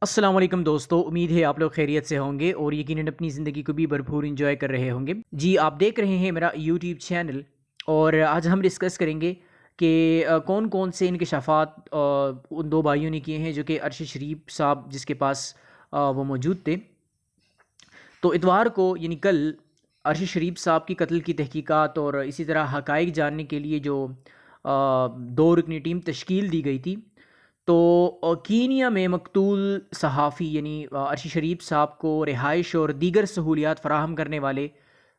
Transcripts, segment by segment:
السلام علیکم دوستو، امید ہے آپ لوگ خیریت سے ہوں گے اور یقیناً اپنی زندگی کو بھی بھرپور انجوائے کر رہے ہوں گے۔ جی، آپ دیکھ رہے ہیں میرا یوٹیوب چینل، اور آج ہم ڈسکس کریں گے کہ کون کون سے انکشافات ان دو بھائیوں نے کیے ہیں جو کہ ارشد شریف صاحب جس کے پاس وہ موجود تھے۔ تو اتوار کو یعنی کل ارشد شریف صاحب کی قتل کی تحقیقات اور اسی طرح حقائق جاننے کے لیے جو دو رکنی ٹیم تشکیل دی گئی تھی، تو کینیا میں مقتول صحافی یعنی ارشد شریف صاحب کو رہائش اور دیگر سہولیات فراہم کرنے والے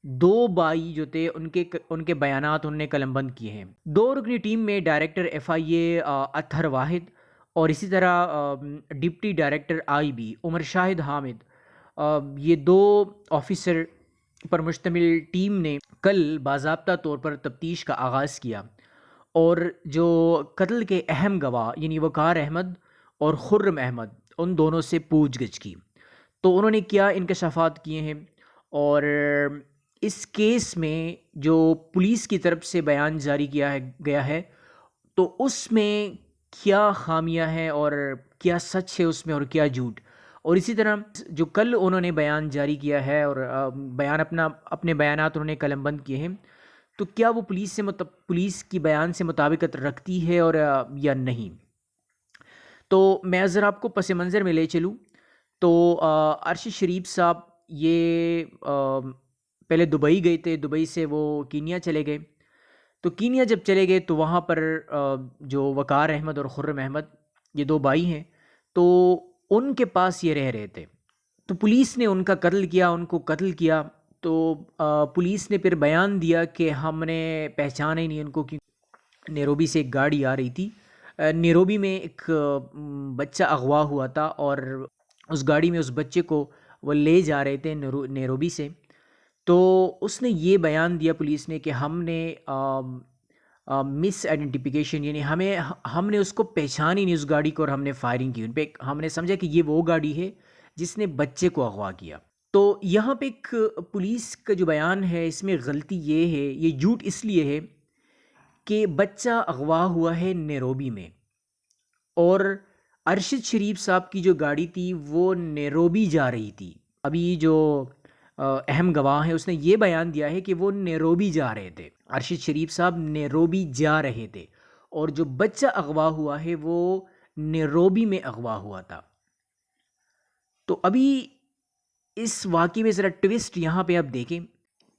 دو بھائی جو تھے ان کے بیانات انہوں نے قلم بند کیے ہیں۔ دو رکنی ٹیم میں ڈائریکٹر FIA اطہر واحد اور اسی طرح ڈپٹی ڈائریکٹر IB عمر شاہد حامد، یہ دو آفیسر پر مشتمل ٹیم نے کل باضابطہ طور پر تفتیش کا آغاز کیا اور جو قتل کے اہم گواہ یعنی وقار احمد اور خرم احمد ان دونوں سے پوچھ گچھ کی۔ تو انہوں نے کیا انکشافات کیے ہیں اور اس کیس میں جو پولیس کی طرف سے بیان جاری کیا گیا ہے تو اس میں کیا خامیاں ہیں اور کیا سچ ہے اس میں اور کیا جھوٹ، اور اسی طرح جو کل انہوں نے بیان جاری کیا ہے اور اپنے بیانات انہوں نے قلم بند کیے ہیں، تو کیا وہ پولیس کی بیان سے مطابقت رکھتی ہے اور یا نہیں۔ تو میں ذرا آپ کو پس منظر میں لے چلوں تو ارشد شریف صاحب یہ پہلے دبئی گئے تھے، دبئی سے وہ کینیا چلے گئے۔ تو کینیا جب چلے گئے تو وہاں پر جو وقار احمد اور خرم احمد یہ دو بھائی ہیں، تو ان کے پاس یہ رہ رہے تھے۔ تو پولیس نے ان کا قتل کیا، ان کو قتل کیا۔ تو پولیس نے پھر بیان دیا کہ ہم نے پہچانا ہی نہیں ان کو، کیونکہ نیروبی سے ایک گاڑی آ رہی تھی۔ نیروبی میں ایک بچہ اغوا ہوا تھا اور اس گاڑی میں اس بچے کو وہ لے جا رہے تھے نیروبی سے۔ تو اس نے یہ بیان دیا پولیس نے کہ ہم نے مس آئیڈینٹیفیکیشن یعنی ہم نے اس کو پہچان ہی نہیں اس گاڑی کو، اور ہم نے فائرنگ کی ان پہ۔ ہم نے سمجھا کہ یہ وہ گاڑی ہے جس نے بچے کو اغوا کیا۔ تو یہاں پہ ایک پولیس کا جو بیان ہے اس میں غلطی یہ ہے، یہ جھوٹ اس لیے ہے کہ بچہ اغوا ہوا ہے نیروبی میں، اور ارشد شریف صاحب کی جو گاڑی تھی وہ نیروبی جا رہی تھی۔ ابھی جو اہم گواہ ہے اس نے یہ بیان دیا ہے کہ وہ نیروبی جا رہے تھے، ارشد شریف صاحب نیروبی جا رہے تھے، اور جو بچہ اغوا ہوا ہے وہ نیروبی میں اغوا ہوا تھا۔ تو ابھی اس واقعے میں ذرا ٹوسٹ یہاں پہ آپ دیکھیں،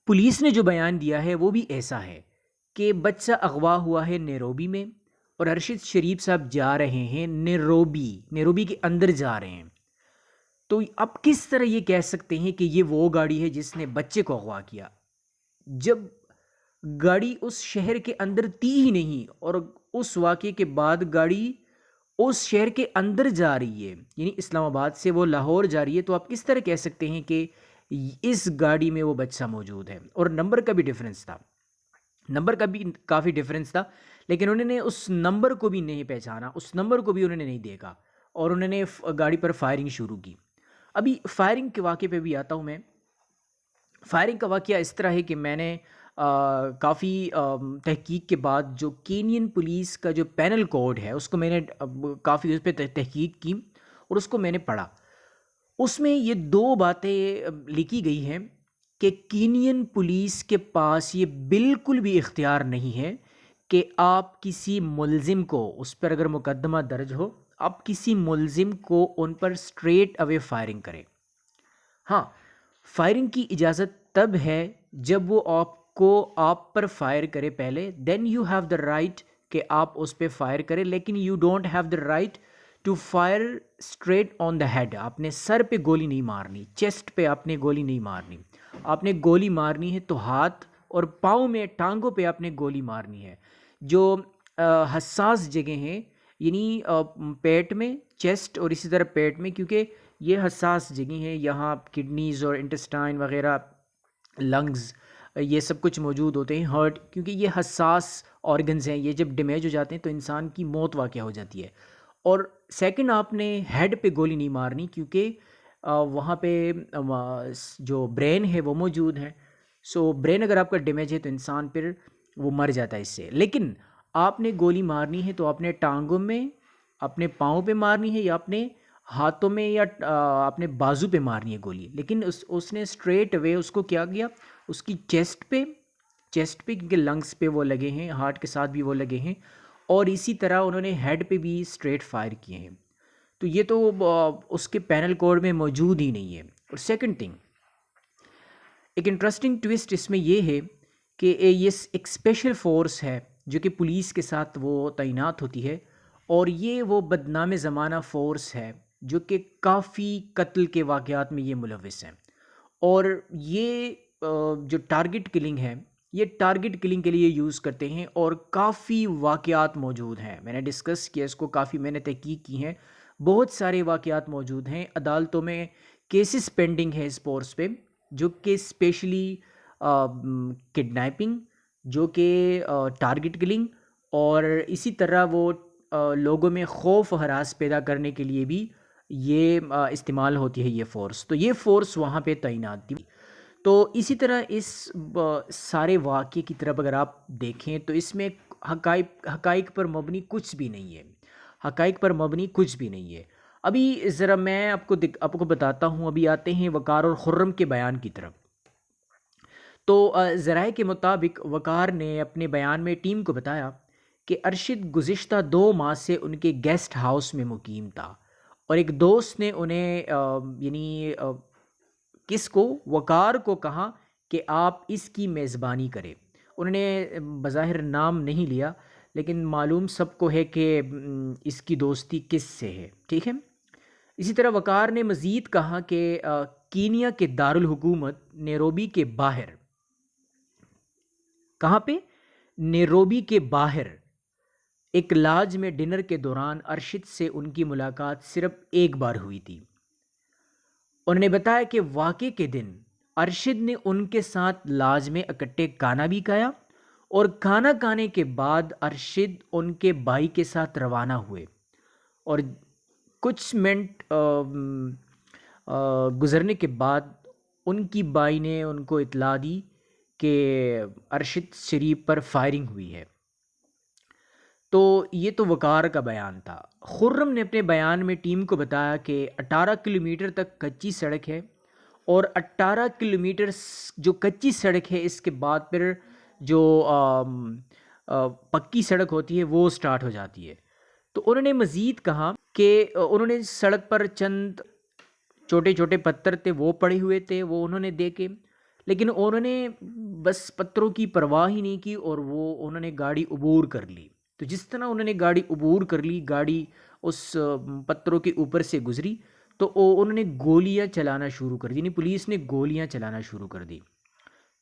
پولیس نے جو بیان دیا ہے وہ بھی ایسا ہے کہ بچہ اغوا ہوا ہے نیروبی میں اور ارشد شریف صاحب جا رہے ہیں نیروبی کے اندر جا رہے ہیں۔ تو اب کس طرح یہ کہہ سکتے ہیں کہ یہ وہ گاڑی ہے جس نے بچے کو اغوا کیا، جب گاڑی اس شہر کے اندر تھی ہی نہیں، اور اس واقعے کے بعد گاڑی اس شہر کے اندر جا رہی ہے، یعنی اسلام آباد سے وہ لاہور جا رہی ہے۔ تو آپ کس طرح کہہ سکتے ہیں کہ اس گاڑی میں وہ بچہ موجود ہے؟ اور نمبر کا بھی ڈیفرنس تھا، نمبر کا بھی کافی ڈیفرنس تھا، لیکن انہوں نے اس نمبر کو بھی نہیں پہچانا، اس نمبر کو بھی انہوں نے نہیں دیکھا، اور انہوں نے گاڑی پر فائرنگ شروع کی۔ ابھی فائرنگ کے واقعے پہ بھی آتا ہوں میں۔ فائرنگ کا واقعہ اس طرح ہے کہ میں نے کافی تحقیق کے بعد جو کینین پولیس کا جو پینل کوڈ ہے اس کو میں نے کافی اس پہ تحقیق کی اور اس کو میں نے پڑھا۔ اس میں یہ دو باتیں لکھی گئی ہیں کہ کینین پولیس کے پاس یہ بالکل بھی اختیار نہیں ہے کہ آپ کسی ملزم کو، اس پر اگر مقدمہ درج ہو، آپ کسی ملزم کو ان پر سٹریٹ اوے فائرنگ کریں۔ ہاں، فائرنگ کی اجازت تب ہے جب وہ آپ پر فائر کرے پہلے، then you have the right کہ آپ اس پہ فائر کریں، لیکن you don't have the right to fire straight on the head. آپ نے سر پہ گولی نہیں مارنی، چیسٹ پہ آپ نے گولی نہیں مارنی، آپ نے گولی مارنی ہے تو ہاتھ اور پاؤں میں، ٹانگوں پہ آپ نے گولی مارنی ہے۔ جو حساس جگہیں ہیں یعنی پیٹ میں، چیسٹ اور اسی طرح پیٹ میں، کیونکہ یہ حساس جگہیں ہیں، یہاں کڈنیز اور انٹسٹائن وغیرہ، لنگز، یہ سب کچھ موجود ہوتے ہیں، ہارٹ، کیونکہ یہ حساس آرگنز ہیں، یہ جب ڈیمیج ہو جاتے ہیں تو انسان کی موت واقع ہو جاتی ہے۔ اور سیکنڈ، آپ نے ہیڈ پہ گولی نہیں مارنی کیونکہ وہاں پہ جو برین ہے وہ موجود ہے، سو برین اگر آپ کا ڈیمیج ہے تو انسان پھر وہ مر جاتا ہے اس سے۔ لیکن آپ نے گولی مارنی ہے تو اپنے ٹانگوں میں، اپنے پاؤں پہ مارنی ہے یا اپنے ہاتھوں میں یا اپنے بازو پہ مارنی ہے گولی، لیکن اس نے اسٹریٹ اوے اس کو کیا کیا، اس کی چیسٹ پہ کیونکہ لنگس پہ وہ لگے ہیں، ہارٹ کے ساتھ بھی وہ لگے ہیں، اور اسی طرح انہوں نے ہیڈ پہ بھی اسٹریٹ فائر کیے ہیں۔ تو یہ تو اس کے پینل کوڈ میں موجود ہی نہیں ہے۔ اور سیکنڈ تھنگ، ایک انٹرسٹنگ ٹوسٹ اس میں یہ ہے کہ یہ ایک اسپیشل فورس ہے جو کہ پولیس کے ساتھ وہ تعینات ہوتی ہے، اور یہ وہ بدنام زمانہ فورس ہے جو کہ کافی قتل کے واقعات میں یہ ملوث ہیں، اور یہ جو ٹارگٹ کلنگ ہے یہ ٹارگٹ کلنگ کے لیے یوز کرتے ہیں، اور کافی واقعات موجود ہیں۔ میں نے ڈسکس کیا اس کو، کافی میں نے تحقیق کی ہیں، بہت سارے واقعات موجود ہیں، عدالتوں میں کیسز پینڈنگ ہے اس فورس پہ، جو کہ اسپیشلی کڈنیپنگ، جو کہ ٹارگٹ کلنگ، اور اسی طرح وہ لوگوں میں خوف و ہراس پیدا کرنے کے لیے بھی یہ استعمال ہوتی ہے یہ فورس۔ تو یہ فورس وہاں پہ تعینات تھی۔ تو اسی طرح اس سارے واقعے کی طرف اگر آپ دیکھیں تو اس میں حقائق پر مبنی کچھ بھی نہیں ہے، حقائق پر مبنی کچھ بھی نہیں ہے۔ ابھی ذرا میں آپ کو بتاتا ہوں، ابھی آتے ہیں وقار اور خرم کے بیان کی طرف۔ تو ذرائع کے مطابق وقار نے اپنے بیان میں ٹیم کو بتایا کہ ارشد گزشتہ 2 ماہ سے ان کے گیسٹ ہاؤس میں مقیم تھا، اور ایک دوست نے انہیں یعنی کس کو، وقار کو کہا کہ آپ اس کی میزبانی کریں۔ انہوں نے بظاہر نام نہیں لیا، لیکن معلوم سب کو ہے کہ اس کی دوستی کس سے ہے، ٹھیک ہے۔ اسی طرح وقار نے مزید کہا کہ کینیا کے دارالحکومت نیروبی کے باہر، کہاں پہ؟ نیروبی کے باہر ایک لاج میں ڈنر کے دوران ارشد سے ان کی ملاقات صرف ایک بار ہوئی تھی۔ انہوں نے بتایا کہ واقعے کے دن ارشد نے ان کے ساتھ لاج میں اکٹھے کھانا بھی کھایا، اور کھانا کھانے کے بعد ارشد ان کے بھائی کے ساتھ روانہ ہوئے، اور کچھ منٹ گزرنے کے بعد ان کی بھائی نے ان کو اطلاع دی کہ ارشد شریف پر فائرنگ ہوئی ہے۔ تو یہ تو وقار کا بیان تھا۔ خرم نے اپنے بیان میں ٹیم کو بتایا کہ 18 کلومیٹر تک کچی سڑک ہے، اور 18 کلومیٹر جو کچی سڑک ہے اس کے بعد پھر جو پکی سڑک ہوتی ہے وہ سٹارٹ ہو جاتی ہے۔ تو انہوں نے مزید کہا کہ انہوں نے سڑک پر چند چھوٹے چھوٹے پتھر تھے وہ پڑے ہوئے تھے، وہ انہوں نے دیکھے، لیکن انہوں نے بس پتھروں کی پرواہ ہی نہیں کی، اور وہ انہوں نے گاڑی عبور کر لی۔ تو جس طرح انہوں نے گاڑی عبور کر لی، گاڑی اس پتھروں کے اوپر سے گزری، تو انہوں نے گولیاں چلانا شروع کر دی، یعنی پولیس نے گولیاں چلانا شروع کر دی۔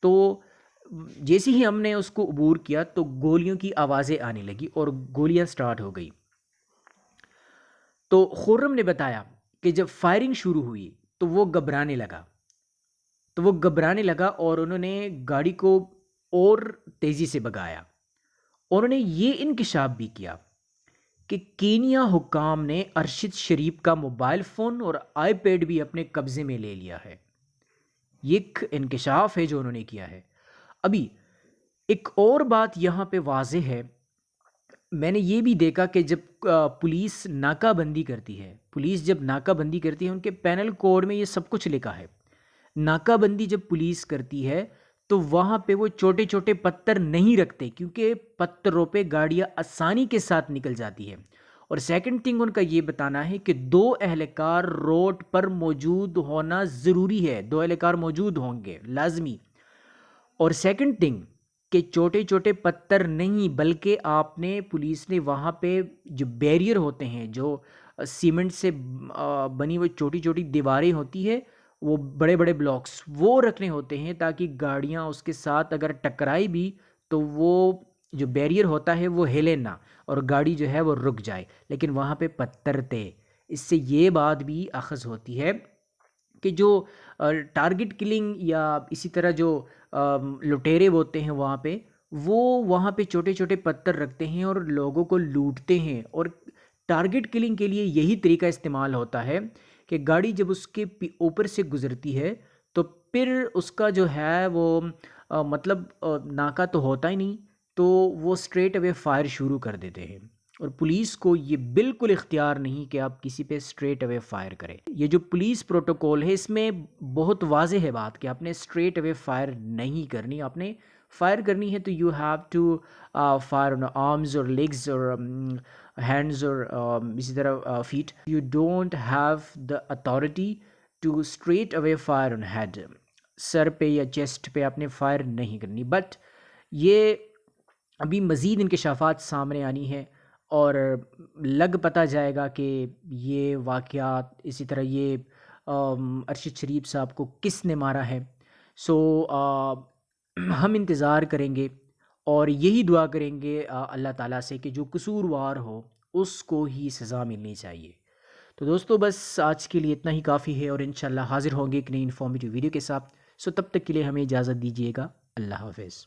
تو جیسے ہی ہم نے اس کو عبور کیا تو گولیوں کی آوازیں آنے لگی اور گولیاں سٹارٹ ہو گئی۔ تو خرم نے بتایا کہ جب فائرنگ شروع ہوئی تو وہ گھبرانے لگا اور انہوں نے گاڑی کو اور تیزی سے بھگایا۔ انہوں نے یہ انکشاف بھی کیا کہ کینیا حکام نے ارشد شریف کا موبائل فون اور آئی پیڈ بھی اپنے قبضے میں لے لیا ہے۔ یہ ایک انکشاف ہے جو انہوں نے کیا ہے۔ ابھی ایک اور بات یہاں پہ واضح ہے، میں نے یہ بھی دیکھا کہ جب پولیس ناکہ بندی کرتی ہے، ان کے پینل کوڈ میں یہ سب کچھ لکھا ہے۔ ناکہ بندی جب پولیس کرتی ہے تو وہاں پہ وہ چھوٹے چھوٹے پتھر نہیں رکھتے، کیونکہ پتھروں پہ گاڑیاں آسانی کے ساتھ نکل جاتی ہے۔ اور سیکنڈ تھنگ ان کا یہ بتانا ہے کہ 2 اہلکار روڈ پر موجود ہونا ضروری ہے، 2 اہلکار موجود ہوں گے لازمی۔ اور سیکنڈ تھنگ کہ چھوٹے چھوٹے پتھر نہیں، بلکہ پولیس نے وہاں پہ جو بیریئر ہوتے ہیں، جو سیمنٹ سے بنی ہوئی چھوٹی چھوٹی دیواریں ہوتی ہے، وہ بڑے بڑے بلاکس وہ رکھنے ہوتے ہیں تاکہ گاڑیاں اس کے ساتھ اگر ٹکرائی بھی تو وہ جو بیریئر ہوتا ہے وہ ہلے نہ، اور گاڑی جو ہے وہ رک جائے، لیکن وہاں پہ پتھر تھے۔ اس سے یہ بات بھی اخذ ہوتی ہے کہ جو ٹارگٹ کلنگ یا اسی طرح جو لٹیرے ہوتے ہیں وہاں پہ چھوٹے چھوٹے پتھر رکھتے ہیں اور لوگوں کو لوٹتے ہیں، اور ٹارگٹ کلنگ کے لیے یہی طریقہ استعمال ہوتا ہے کہ گاڑی جب اس کے اوپر سے گزرتی ہے تو پھر اس کا جو ہے وہ مطلب ناکہ تو ہوتا ہی نہیں، تو وہ اسٹریٹ اوے فائر شروع کر دیتے ہیں، اور پولیس کو یہ بالکل اختیار نہیں کہ آپ کسی پہ اسٹریٹ اوے فائر کریں. یہ جو پولیس پروٹوکول ہے اس میں بہت واضح ہے بات کہ آپ نے اسٹریٹ اوے فائر نہیں کرنی. آپ نے فائر کرنی ہے تو you have to fire on arms اور لیگز اور ہینڈز اور اسی طرح feet. You don't have the authority to straight away fire on head. سر پہ یا چیسٹ پہ آپ نے فائر نہیں کرنی. بٹ یہ ابھی مزید انکشافات سامنے آنی ہے اور لگ پتہ جائے گا کہ یہ واقعات اسی طرح یہ ارشد شریف صاحب کو کس نے مارا ہے. سو ہم انتظار کریں گے اور یہی دعا کریں گے اللہ تعالیٰ سے کہ جو قصوروار ہو اس کو ہی سزا ملنی چاہیے. تو دوستو بس آج کے لیے اتنا ہی کافی ہے اور انشاءاللہ حاضر ہوں گے ایک نئی انفارمیٹیو ویڈیو کے ساتھ. سو تب تک کے لیے ہمیں اجازت دیجیے گا. اللہ حافظ.